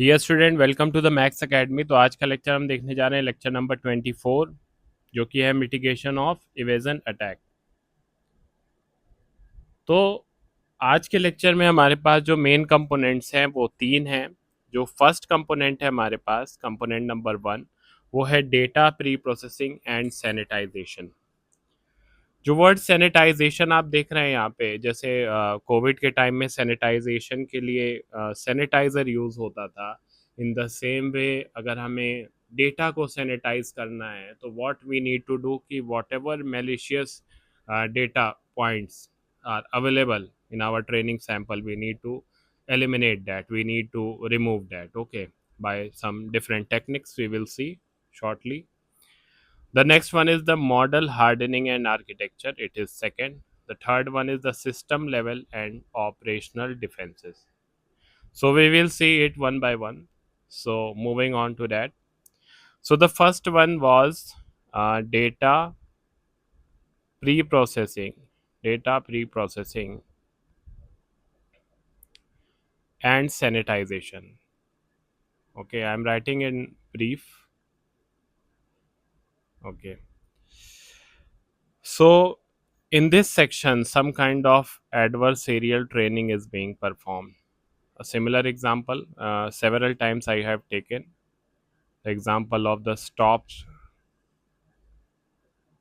Dear student, welcome to the maths academy. तो आज का लेक्चर हम देखने जा रहे हैं लेक्चर नंबर 24, जो कि है मिटिगेशन ऑफ इवेजन अटैक। तो आज के लेक्चर में हमारे पास जो मेन कंपोनेंट्स हैं वो तीन हैं। जो फर्स्ट कंपोनेंट है हमारे पास, कंपोनेंट नंबर 1, वो है data preprocessing and sanitization. जो वर्ड सैनिटाइजेशन आप देख रहे हैं यहाँ पे, जैसे कोविड के टाइम में सैनिटाइजेशन के लिए सैनिटाइज़र यूज़ होता था। इन द सेम वे अगर हमें डेटा को सैनिटाइज करना है तो what we need to do कि whatever malicious data points are available in our training sample, we need to eliminate that, we need to remove that, okay, by some different techniques we will see shortly. The next one is the model hardening and architecture. It is second. The third one is the system level and operational defenses. So we will see it one by one. So moving on to that. So the first one was pre-processing, data pre-processing and sanitization. Okay, I'm writing in brief. Okay. So in this section, some kind of adversarial training is being performed. A similar example, several times I have taken the example of the stopped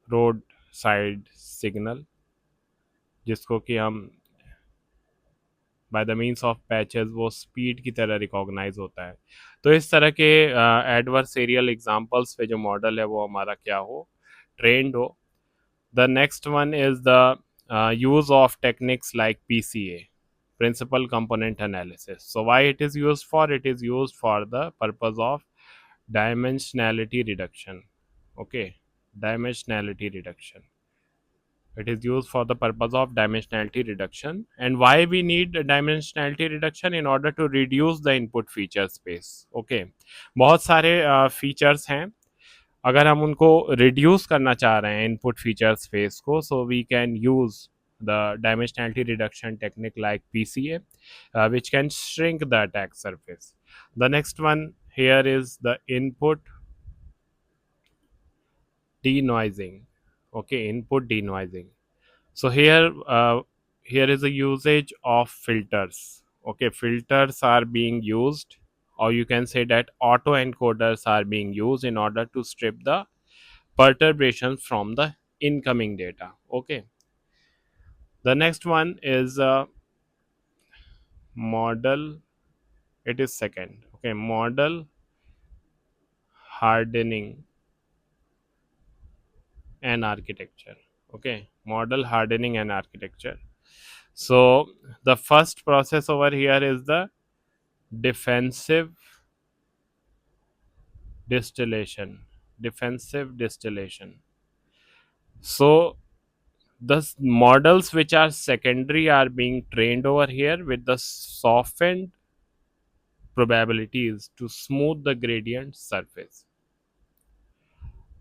road side signal, जिसको कि हम by the means of patches वो speed की तरह recognise होता है। तो इस तरह के एडवर्सेरियल एग्जांपल्स पे जो मॉडल है वो हमारा क्या हो, ट्रेंड हो। The next one is the use of techniques like PCA, principal component analysis. So why it is used for? It is used for the purpose of dimensionality reduction. Okay, dimensionality reduction. It is used for the purpose of dimensionality reduction. And why we need dimensionality reduction? In order to reduce the input feature space. Okay, बहुत सारे features हैं, अगर हम उनको reduce करना चाह रहे हैं इनपुट फीचर स्पेस को, so we can use the dimensionality reduction technique like PCA, which can shrink the attack surface. The next one here is the input denoising. Okay, input denoising. So here is a usage of filters. Okay, filters are being used, or you can say that auto encoders are being used in order to strip the perturbations from the incoming data. Okay, the next one is model. It is second. Okay, model hardening and architecture. Okay, model hardening and architecture. So the first process over here is the defensive distillation. Defensive distillation. So the models which are secondary are being trained over here with the softened probabilities to smooth the gradient surface.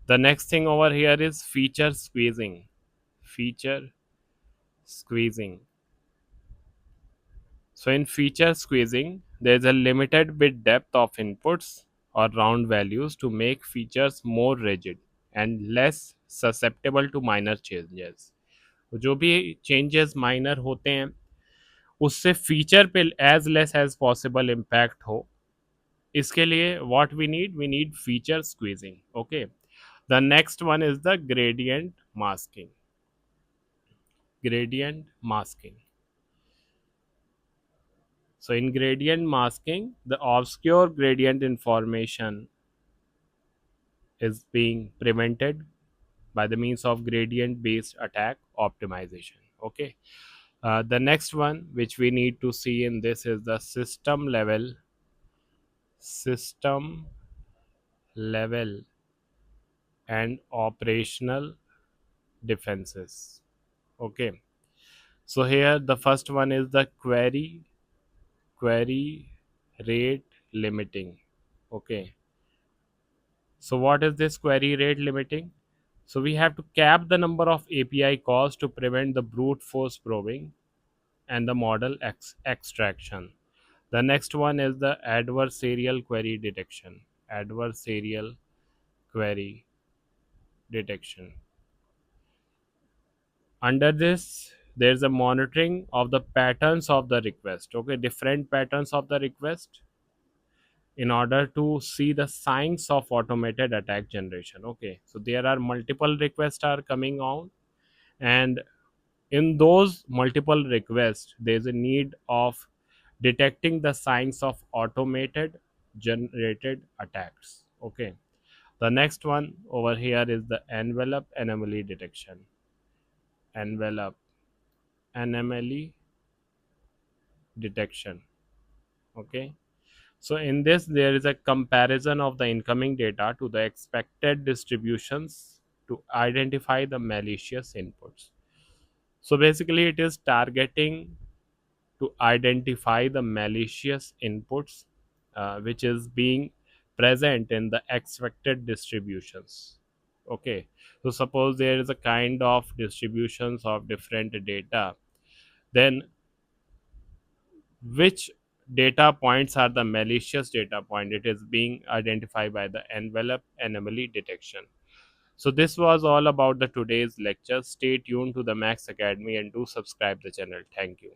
The next thing over here is feature squeezing. Feature squeezing. So in feature squeezing, there is a limited bit depth of inputs or round values to make features more rigid and less susceptible to minor changes. तो जो भी changes minor होते हैं उससे feature पे as less as possible impact हो, इसके लिए what we need feature squeezing. Okay, the next one is the gradient masking. Gradient masking. So in gradient masking, the obscure gradient information is being prevented by the means of gradient based attack optimization. Okay, the next one which we need to see in this is the system level and operational defenses. Okay, so here the first one is the query rate limiting. Okay, so what is this query rate limiting? So we have to cap the number of API calls to prevent the brute force probing and the model extraction. The next one is the adversarial query detection. Adversarial query detection. Under this, there's a monitoring of the patterns of the request. Okay, different patterns of the request in order to see the signs of automated attack generation. Okay, so there are multiple requests are coming on, and in those multiple requests there is a need of detecting the signs of automated generated attacks. Okay, the next one over here is the envelope anomaly detection. Envelope anomaly detection. Okay, so in this there is a comparison of the incoming data to the expected distributions to identify the malicious inputs. So basically it is targeting to identify the malicious inputs which is being present in the expected distributions. Okay, so suppose there is a kind of distributions of different data, then which data points are the malicious data point, it is being identified by the envelope anomaly detection. So this was all about the today's lecture. Stay tuned to the Max Academy and do subscribe the channel. Thank you.